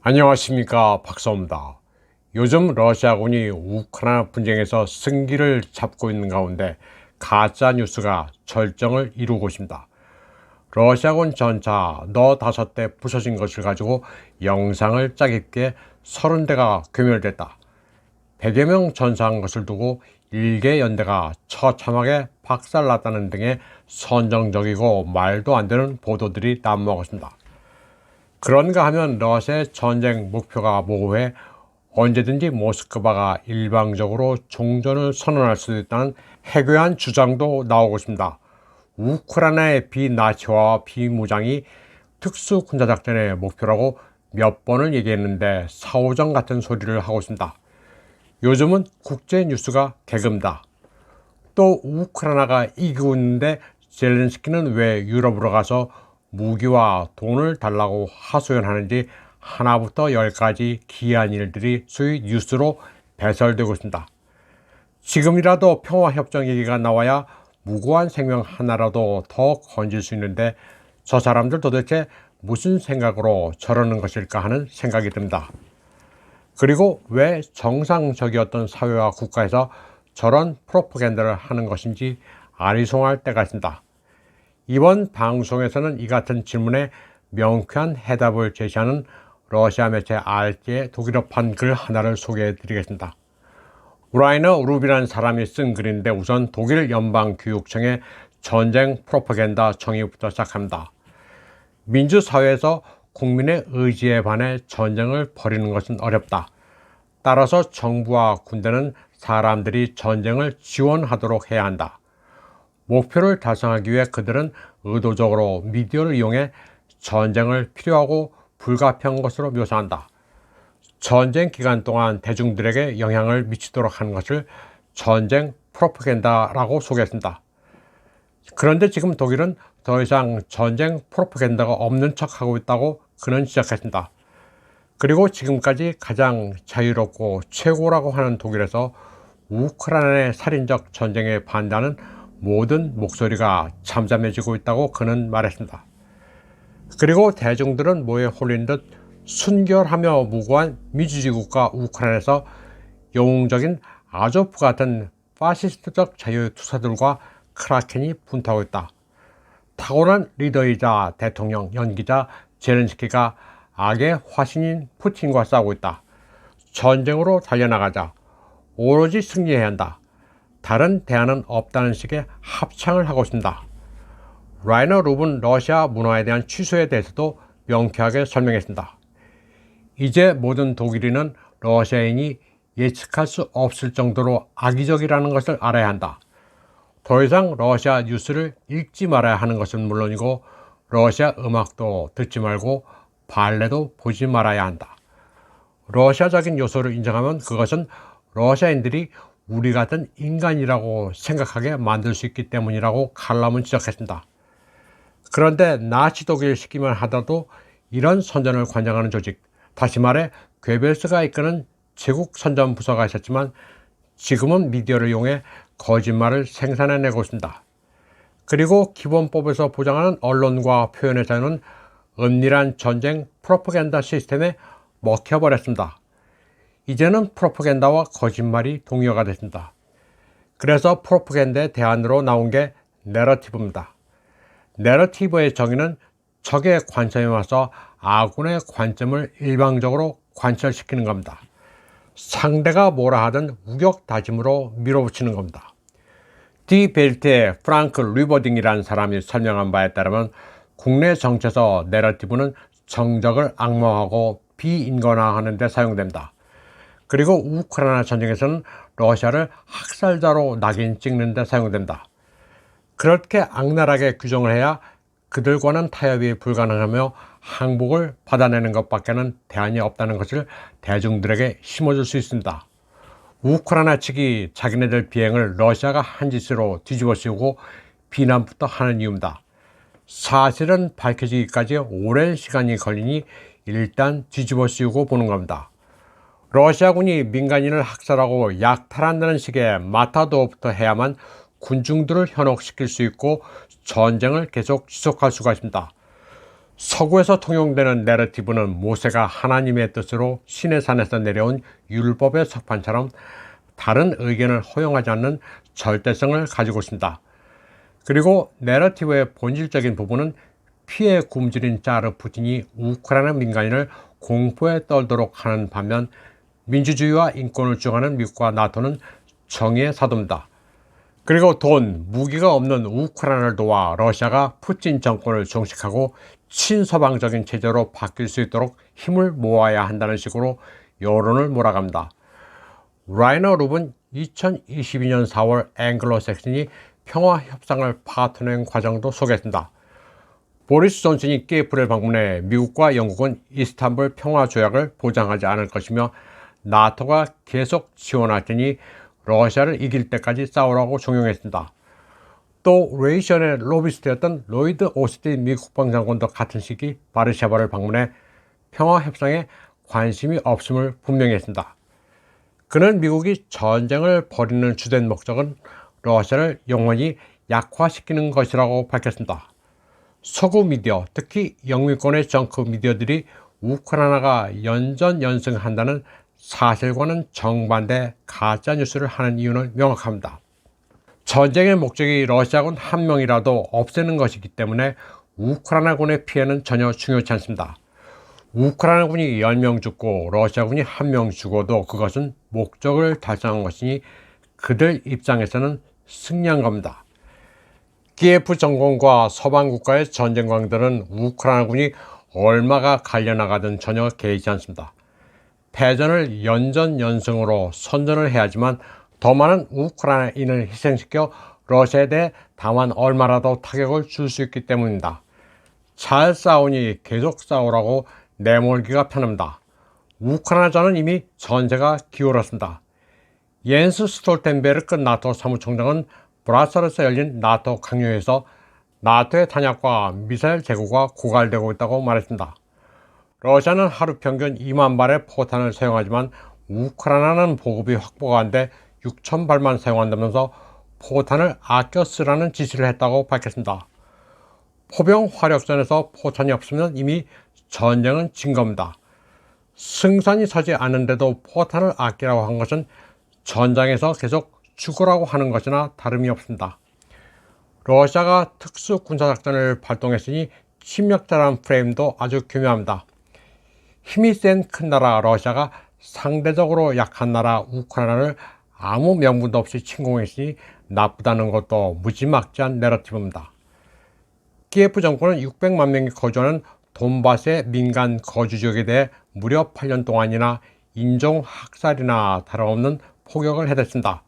안녕하십니까, 박사입니다. 요즘 러시아군이 우크라이나 분쟁에서 승기를 잡고 있는 가운데 가짜 뉴스가 절정을 이루고 있습니다. 러시아군 전차 너 5대 부서진 것을 가지고 영상을 짜깁기에 30대가 괴멸됐다. 100여 명 전사한 것을 두고 일개 연대가 처참하게 박살났다는 등의 선정적이고 말도 안 되는 보도들이 난무하고 있습니다. 그런가 하면 러시아의 전쟁 목표가 모호해 언제든지 모스크바가 일방적으로 종전을 선언할 수도 있다는 해괴한 주장도 나오고 있습니다. 우크라이나의 비나치화와 비무장이 특수군사작전의 목표라고 몇 번을 얘기했는데 사오정 같은 소리를 하고 있습니다. 요즘은 국제뉴스가 개금다. 또 우크라이나가 이기고 있는데 젤렌스키는 왜 유럽으로 가서 무기와 돈을 달라고 하소연하는지 하나부터 열까지 기이한 일들이 소위 뉴스로 배설되고 있습니다. 지금이라도 평화협정 얘기가 나와야 무고한 생명 하나라도 더 건질 수 있는데 저 사람들 도대체 무슨 생각으로 저러는 것일까 하는 생각이 듭니다. 그리고 왜 정상적이었던 사회와 국가에서 저런 프로파간다를 하는 것인지 아리송할 때가 있습니다. 이번 방송에서는 이 같은 질문에 명쾌한 해답을 제시하는 러시아 매체 RT의 독일어판 글 하나를 소개해 드리겠습니다. 우라이너 루비라는 사람이 쓴 글인데 우선 독일 연방교육청의 전쟁 프로파간다 정의부터 시작합니다. 민주사회에서 국민의 의지에 반해 전쟁을 벌이는 것은 어렵다. 따라서 정부와 군대는 사람들이 전쟁을 지원하도록 해야 한다. 목표를 달성하기 위해 그들은 의도적으로 미디어를 이용해 전쟁을 필요하고 불가피한 것으로 묘사한다. 전쟁 기간 동안 대중들에게 영향을 미치도록 하는 것을 전쟁 프로파간다라고 소개했습니다. 그런데 지금 독일은 더 이상 전쟁 프로파간다가 없는 척하고 있다고 그는 지적했습니다. 그리고 지금까지 가장 자유롭고 최고라고 하는 독일에서 우크라이나의 살인적 전쟁에 반대하는 모든 목소리가 잠잠해지고 있다고 그는 말했습니다. 그리고 대중들은 뭐에 홀린 듯 순결하며 무고한 민주주의 국가 우크라이나에서 영웅적인 아조프 같은 파시스트적 자유투사들과 크라켄이 분투하고 있다. 탁월한 리더이자 대통령 연기자 젤렌스키가 악의 화신인 푸틴과 싸우고 있다. 전쟁으로 달려나가자. 오로지 승리해야 한다. 다른 대안은 없다는 식의 합창을 하고 있습니다. 라이너 룹은 러시아 문화에 대한 취소에 대해서도 명쾌하게 설명했습니다. 이제 모든 독일인은 러시아인이 예측할 수 없을 정도로 악의적이라는 것을 알아야 한다. 더 이상 러시아 뉴스를 읽지 말아야 하는 것은 물론이고 러시아 음악도 듣지 말고 발레도 보지 말아야 한다. 러시아적인 요소를 인정하면 그것은 러시아인들이 우리 같은 인간이라고 생각하게 만들 수 있기 때문이라고 칼럼은 지적했습니다. 그런데 나치 독일 시기만 하더라도 이런 선전을 관장하는 조직, 다시 말해 괴벨스가 이끄는 제국 선전 부서가 있었지만 지금은 미디어를 이용해 거짓말을 생산해내고 있습니다. 그리고 기본법에서 보장하는 언론과 표현의 자유는 은밀한 전쟁 프로파간다 시스템에 먹혀버렸습니다. 이제는 프로파간다와 거짓말이 동요가 됐습니다. 그래서 프로파간다의 대안으로 나온 게 내러티브입니다. 내러티브의 정의는 적의 관점에 와서 아군의 관점을 일방적으로 관철시키는 겁니다. 상대가 뭐라 하든 우격다짐으로 밀어붙이는 겁니다. 디 벨트의 프랑크 리버딩이라는 사람이 설명한 바에 따르면 국내 정치에서 내러티브는 정적을 악마화하고 비인간화하는 데 사용됩니다. 그리고 우크라이나 전쟁에서는 러시아를 학살자로 낙인 찍는 데 사용됩니다. 그렇게 악랄하게 규정을 해야 그들과는 타협이 불가능하며 항복을 받아내는 것밖에는 대안이 없다는 것을 대중들에게 심어줄 수 있습니다. 우크라이나 측이 자기네들 비행을 러시아가 한 짓으로 뒤집어 씌우고 비난부터 하는 이유입니다. 사실은 밝혀지기까지 오랜 시간이 걸리니 일단 뒤집어 씌우고 보는 겁니다. 러시아군이 민간인을 학살하고 약탈한다는 식의 마타도어부터 해야만 군중들을 현혹시킬 수 있고 전쟁을 계속 지속할 수가 있습니다. 서구에서 통용되는 내러티브는 모세가 하나님의 뜻으로 시내산에서 내려온 율법의 석판처럼 다른 의견을 허용하지 않는 절대성을 가지고 있습니다. 그리고 내러티브의 본질적인 부분은 피에 굶주린 짜르 푸틴이 우크라이나 민간인을 공포에 떨도록 하는 반면 민주주의와 인권을 주장하는 미국과 나토는 정의의 사도입니다. 그리고 돈, 무기가 없는 우크라이나를 도와 러시아가 푸틴 정권을 종식하고 친서방적인 체제로 바뀔 수 있도록 힘을 모아야 한다는 식으로 여론을 몰아갑니다. 라이너 룹은 2022년 4월 앵글로색슨이 평화협상을 파토낸 과정도 소개했습니다. 보리스 존슨이 키예프를 방문해 미국과 영국은 이스탄불 평화조약을 보장하지 않을 것이며 나토가 계속 지원할 테니 러시아를 이길 때까지 싸우라고 종용했습니다. 또 레이션의 로비스트였던 로이드 오스틴 미국 국방장관도 같은 시기 바르샤바를 방문해 평화협상에 관심이 없음을 분명히 했습니다. 그는 미국이 전쟁을 벌이는 주된 목적은 러시아를 영원히 약화시키는 것이라고 밝혔습니다. 서구 미디어, 특히 영미권의 정크 미디어들이 우크라이나가 연전연승한다는 사실과는 정반대 가짜뉴스를 하는 이유는 명확합니다. 전쟁의 목적이 러시아군 한 명이라도 없애는 것이기 때문에 우크라이나군의 피해는 전혀 중요치 않습니다. 우크라이나군이 10명 죽고 러시아군이 1명 죽어도 그것은 목적을 달성한 것이니 그들 입장에서는 승리한 겁니다. 키예프 정권과 서방 국가의 전쟁광들은 우크라이나군이 얼마가 갈려나가든 전혀 개의치 않습니다. 패전을 연전연승으로 선전을 해야지만 더 많은 우크라이나인을 희생시켜 러시아에 대해 다만 얼마라도 타격을 줄 수 있기 때문입니다. 잘 싸우니 계속 싸우라고 내몰기가 편합니다. 우크라이나전은 이미 전세가 기울었습니다. 옌스 스톨텐베르크 나토 사무총장은 브라셀에서 열린 나토 강요회에서 나토의 탄약과 미사일 재고가 고갈되고 있다고 말했습니다. 러시아는 하루 평균 2만 발의 포탄을 사용하지만 우크라이나는 보급이 확보가 안 돼 6천 발만 사용한다면서 포탄을 아껴 쓰라는 지시를 했다고 밝혔습니다. 포병 화력전에서 포탄이 없으면 이미 전쟁은 진 겁니다. 승산이 서지 않는데도 포탄을 아끼라고 한 것은 전장에서 계속 죽으라고 하는 것이나 다름이 없습니다. 러시아가 특수 군사작전을 발동했으니 침략자란 프레임도 아주 교묘합니다. 힘이 센 큰 나라 러시아가 상대적으로 약한 나라 우크라이나를 아무 명분도 없이 침공했으니 나쁘다는 것도 무지막지한 내러티브입니다. 키예프 정권은 600만 명이 거주하는 돈바스의 민간 거주지역에 대해 무려 8년 동안이나 인종학살이나 다름없는 포격을 해댔습니다.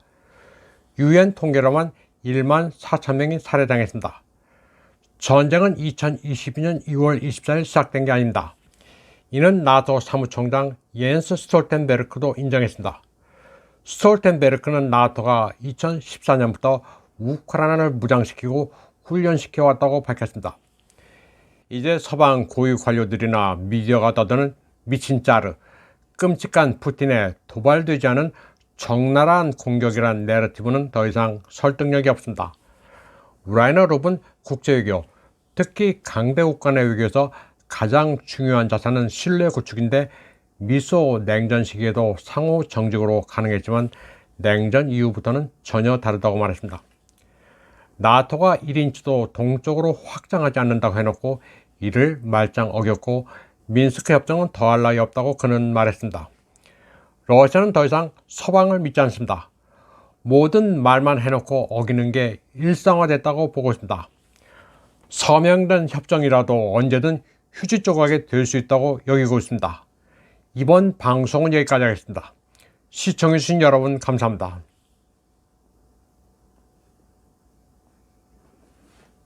유엔 통계로만 1만 4천 명이 살해당했습니다. 전쟁은 2022년 2월 24일 시작된 게 아닙니다. 이는 나토 사무총장 옌스 스톨텐베르크도 인정했습니다. 스톨텐베르크는 나토가 2014년부터 우크라이나를 무장시키고 훈련시켜 왔다고 밝혔습니다. 이제 서방 고위 관료들이나 미디어가 떠드는 미친 짜르, 끔찍한 푸틴의 도발되지 않은 적나라한 공격이란 내러티브는 더 이상 설득력이 없습니다. 라이너 룹은 국제외교, 특히 강대국 간의 외교에서 가장 중요한 자산은 신뢰 구축인데 미소 냉전 시기에도 상호 정직으로 가능했지만 냉전 이후부터는 전혀 다르다고 말했습니다. 나토가 1인치도 동쪽으로 확장하지 않는다고 해놓고 이를 말짱 어겼고 민스크 협정은 더할 나위 없다고 그는 말했습니다. 러시아는 더 이상 서방을 믿지 않습니다. 모든 말만 해놓고 어기는 게 일상화됐다고 보고 있습니다. 서명된 협정이라도 언제든 휴지 조각이 될 수 있다고 여기고 있습니다. 이번 방송은 여기까지 하겠습니다. 시청해주신 여러분 감사합니다.